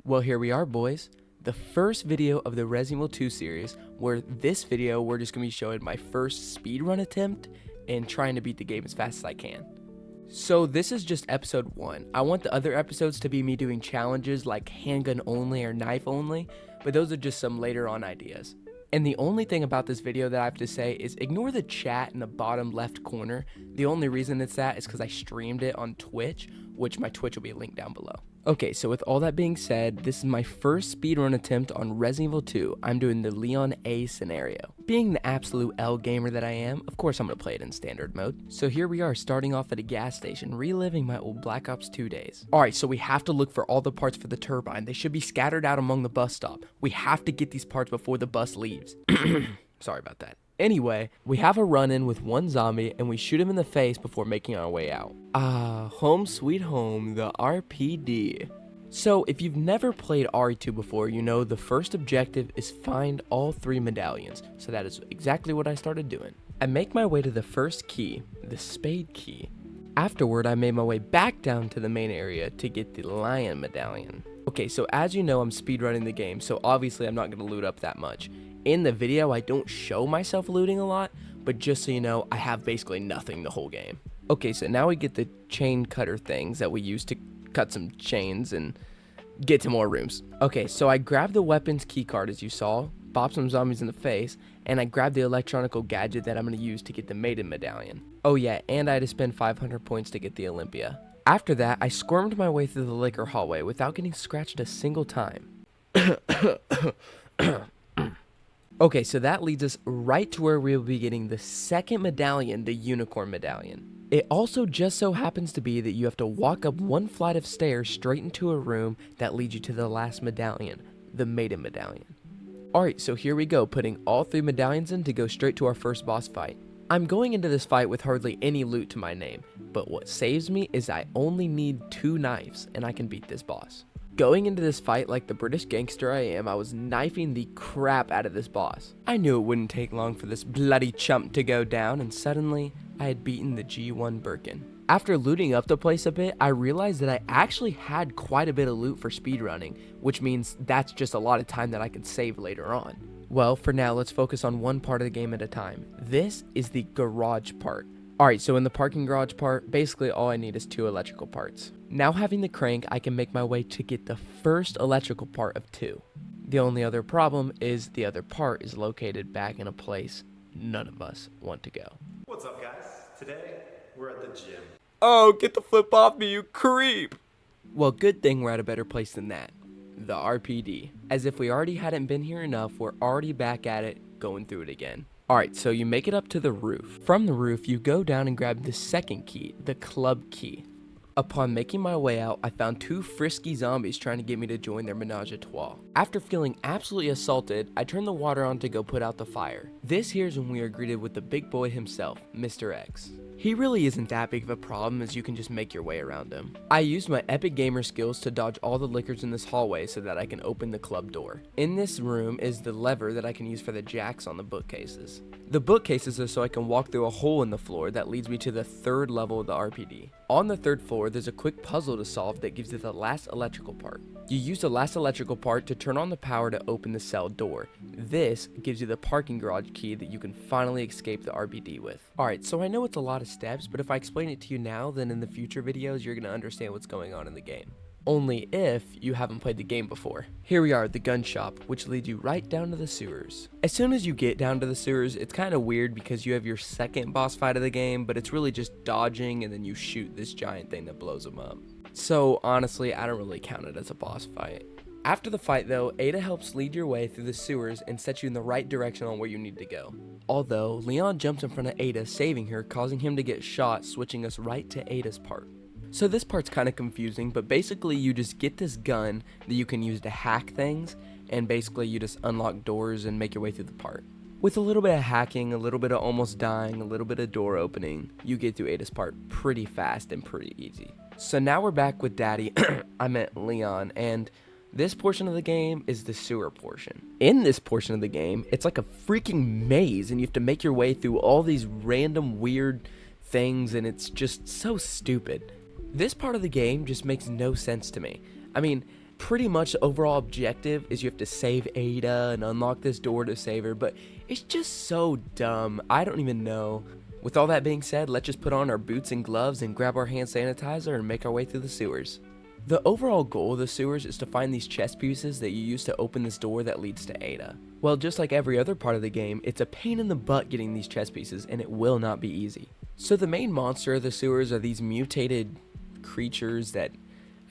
Well, here we are, boys. The first video of the Resident Evil 2 series, where this video we're just going to be showing my first speedrun attempt and trying to beat the game as fast as I can. So this is just episode 1. I want the other episodes to be me doing challenges like handgun only or knife only, but those are just some later on ideas. And the only thing about this video that I have to say is ignore the chat in the bottom left corner. The only reason it's that is because I streamed it on Twitch, which my Twitch will be linked down below. Okay, so with all that being said, this is my first speedrun attempt on Resident Evil 2. I'm doing the Leon A scenario. Being the absolute L gamer that I am, of course I'm going to play it in standard mode. So here we are starting off at a gas station, reliving my old Black Ops 2 days. Alright, so we have to look for all the parts for the turbine. They should be scattered out among the bus stop. We have to get these parts before the bus leaves. Sorry about that. Anyway, we have a run-in with one zombie and we shoot him in the face before making our way out. Home sweet home, the RPD. So if you've never played RE2 before, you know the first objective is find all 3 medallions. So that is exactly what I started doing. I make my way to the first key, the spade key. Afterward, I made my way back down to the main area to get the lion medallion. Okay, so as you know, I'm speedrunning the game, so obviously I'm not going to loot up that much. In the video, I don't show myself looting a lot, but just so you know, I have basically nothing the whole game. Okay, so now we get the chain cutter things that we use to cut some chains and get to more rooms. Okay, so I grabbed the weapons keycard as you saw, bopped some zombies in the face, and I grabbed the electronical gadget that I'm going to use to get the maiden medallion. Oh yeah, and I had to spend 500 points to get the Olympia. After that, I squirmed my way through the liquor hallway without getting scratched a single time. Okay, so that leads us right to where we will be getting the second medallion, the unicorn medallion. It also just so happens to be that you have to walk up one flight of stairs straight into a room that leads you to the last medallion, the maiden medallion. Alright, so here we go, putting all 3 medallions in to go straight to our first boss fight. I'm going into this fight with hardly any loot to my name, but what saves me is I only need 2 knives and I can beat this boss. Going into this fight like the British gangster I am, I was knifing the crap out of this boss. I knew it wouldn't take long for this bloody chump to go down, and suddenly, I had beaten the G1 Birkin. After looting up the place a bit, I realized that I actually had quite a bit of loot for speedrunning, which means that's just a lot of time that I could save later on. Well, for now, let's focus on one part of the game at a time. This is the garage part. Alright, so in the parking garage part, basically all I need is 2 electrical parts. Now having the crank, I can make my way to get the first electrical part of 2. The only other problem is the other part is located back in a place none of us want to go. What's up, guys? Today, we're at the gym. Oh, get the flip off me, you creep! Well, good thing we're at a better place than that. The RPD. As if we already hadn't been here enough, we're already back at it, going through it again. Alright, so you make it up to the roof. From the roof, you go down and grab the second key, the club key. Upon making my way out, I found 2 frisky zombies trying to get me to join their menage a trois. After feeling absolutely assaulted, I turned the water on to go put out the fire. This here's when we are greeted with the big boy himself, Mr. X. He really isn't that big of a problem as you can just make your way around him. I used my epic gamer skills to dodge all the liquors in this hallway so that I can open the club door. In this room is the lever that I can use for the jacks on the bookcases. The bookcases are so I can walk through a hole in the floor that leads me to the 3rd level of the RPD. On the 3rd floor, there's a quick puzzle to solve that gives you the last electrical part. You use the last electrical part to turn on the power to open the cell door. This gives you the parking garage key that you can finally escape the RPD with. Alright, so I know it's a lot of steps, but if I explain it to you now, then in the future videos, you're going to understand what's going on in the game. Only if you haven't played the game before. Here we are at the gun shop, which leads you right down to the sewers. As soon as you get down to the sewers, it's kind of weird because you have your second boss fight of the game, but it's really just dodging and then you shoot this giant thing that blows them up. So honestly, I don't really count it as a boss fight. After the fight though, Ada helps lead your way through the sewers and sets you in the right direction on where you need to go. Although, Leon jumps in front of Ada, saving her, causing him to get shot, switching us right to Ada's part. So this part's kind of confusing, but basically you just get this gun that you can use to hack things, and basically you just unlock doors and make your way through the part. With a little bit of hacking, a little bit of almost dying, a little bit of door opening, you get through Ada's part pretty fast and pretty easy. So now we're back with Daddy, I meant Leon, and this portion of the game is the sewer portion. In this portion of the game, it's like a freaking maze, and you have to make your way through all these random weird things, and it's just so stupid. This part of the game just makes no sense to me. I mean, Pretty much the overall objective is you have to save Ada and unlock this door to save her, but it's just so dumb. I don't even know. With all that being said, let's just put on our boots and gloves and grab our hand sanitizer and make our way through the sewers. The overall goal of the sewers is to find these chess pieces that you use to open this door that leads to Ada. Well, just like every other part of the game, it's a pain in the butt getting these chess pieces, and it will not be easy. So the main monster of the sewers are these mutated creatures that,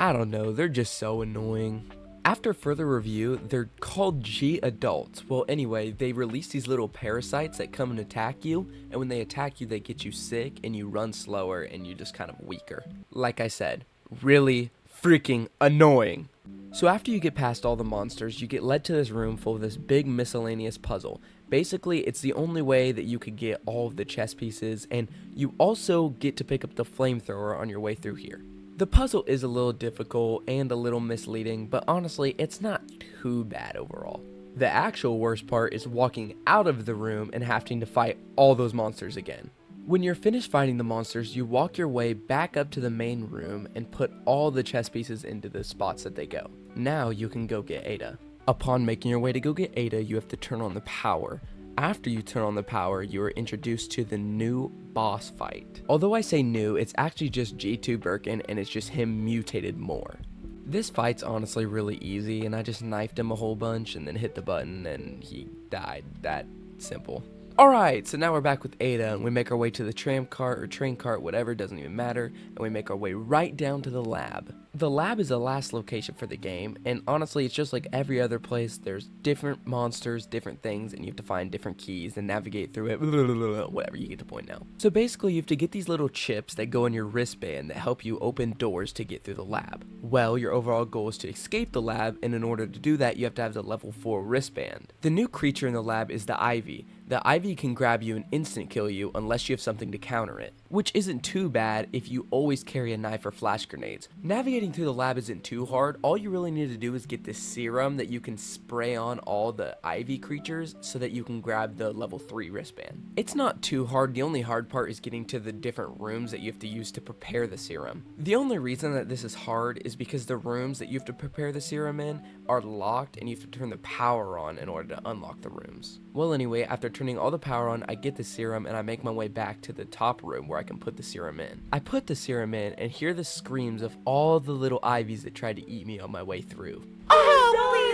I don't know, they're just so annoying. After further review, they're called G adults. Well, anyway, they release these little parasites that come and attack you, and when they attack you, they get you sick, and you run slower, and you're just kind of weaker. Like I said, really freaking annoying. So after you get past all the monsters, you get led to this room full of this big miscellaneous puzzle. Basically, it's the only way that you could get all of the chess pieces, and you also get to pick up the flamethrower on your way through here. The puzzle is a little difficult and a little misleading, but honestly, it's not too bad overall. The actual worst part is walking out of the room and having to fight all those monsters again. When you're finished fighting the monsters, you walk your way back up to the main room and put all the chess pieces into the spots that they go. Now you can go get Ada. Upon making your way to go get Ada, you have to turn on the power. After you turn on the power, you are introduced to the new boss fight. Although I say new, it's actually just G2 Birkin and it's just him mutated more. This fight's honestly really easy, and I just knifed him a whole bunch and then hit the button and he died. That simple. Alright, so now we're back with Ada, and we make our way to the tram cart or train cart, whatever, doesn't even matter, and we make our way right down to the lab. The lab is the last location for the game, and honestly, it's just like every other place. There's different monsters, different things, and you have to find different keys and navigate through it, whatever, you get the point now. So basically, you have to get these little chips that go in your wristband that help you open doors to get through the lab. Well, your overall goal is to escape the lab, and in order to do that, you have to have the level 4 wristband. The new creature in the lab is the Ivy. The Ivy can grab you and instant kill you unless you have something to counter it, which isn't too bad if you always carry a knife or flash grenades. Navigating through the lab isn't too hard. All you really need to do is get this serum that you can spray on all the Ivy creatures so that you can grab the level 3 wristband. It's not too hard. The only hard part is getting to the different rooms that you have to use to prepare the serum. The only reason that this is hard is because the rooms that you have to prepare the serum in are locked and you have to turn the power on in order to unlock the rooms. Well, anyway, after turning all the power on, I get the serum and I make my way back to the top room where I can put the serum in. I put the serum in and hear the screams of all the little Ivies that tried to eat me on my way through. Oh,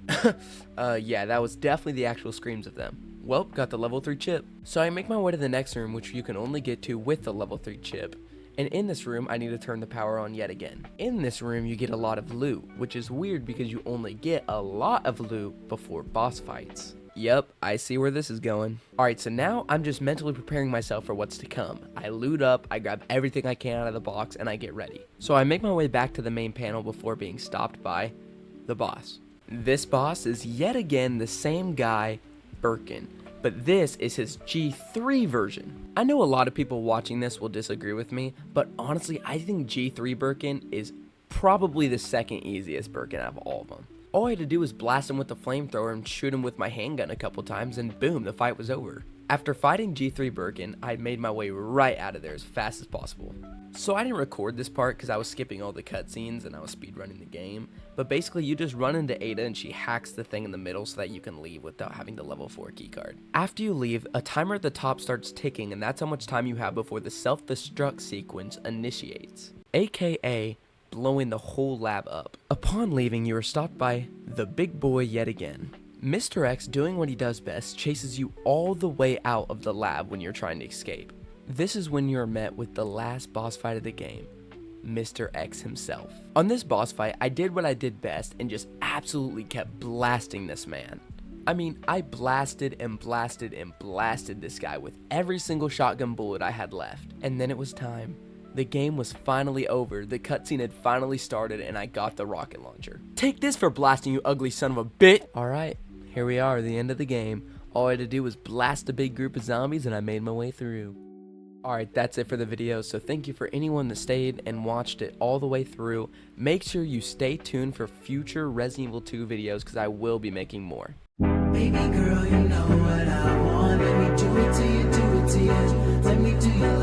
please help me. Yeah, that was definitely the actual screams of them. Well, got the level 3 chip. So I make my way to the next room, which you can only get to with the level 3 chip. And in this room, I need to turn the power on yet again. In this room, you get a lot of loot, which is weird because you only get a lot of loot before boss fights. Yep, I see where this is going. Alright, so now I'm just mentally preparing myself for what's to come. I loot up, I grab everything I can out of the box, and I get ready. So I make my way back to the main panel before being stopped by the boss. This boss is yet again the same guy, Birkin, but this is his G3 version. I know a lot of people watching this will disagree with me, but honestly, I think G3 Birkin is probably the second easiest Birkin out of all of them. All I had to do was blast him with the flamethrower and shoot him with my handgun a couple times, and boom, the fight was over. After fighting G3 Birkin, I made my way right out of there as fast as possible. So I didn't record this part because I was skipping all the cutscenes and I was speedrunning the game, but basically you just run into Ada and she hacks the thing in the middle so that you can leave without having the level 4 keycard. After you leave, a timer at the top starts ticking, and that's how much time you have before the self-destruct sequence initiates, aka blowing the whole lab up. Upon leaving, you are stopped by the big boy yet again. Mr. X, doing what he does best, chases you all the way out of the lab when you're trying to escape. This is when you're met with the last boss fight of the game, Mr. X himself. On this boss fight, I did what I did best and just absolutely kept blasting this man. I mean, I blasted and blasted and blasted this guy with every single shotgun bullet I had left. And then it was time. The game was finally over, the cutscene had finally started, and I got the rocket launcher. Take this for blasting, you ugly son of a bitch! Alright, here we are, the end of the game. All I had to do was blast a big group of zombies and I made my way through. Alright, that's it for the video, so thank you for anyone that stayed and watched it all the way through. Make sure you stay tuned for future Resident Evil 2 videos because I will be making more. Baby girl, you know what I want. Let me do it to you, do it to you. Let me do you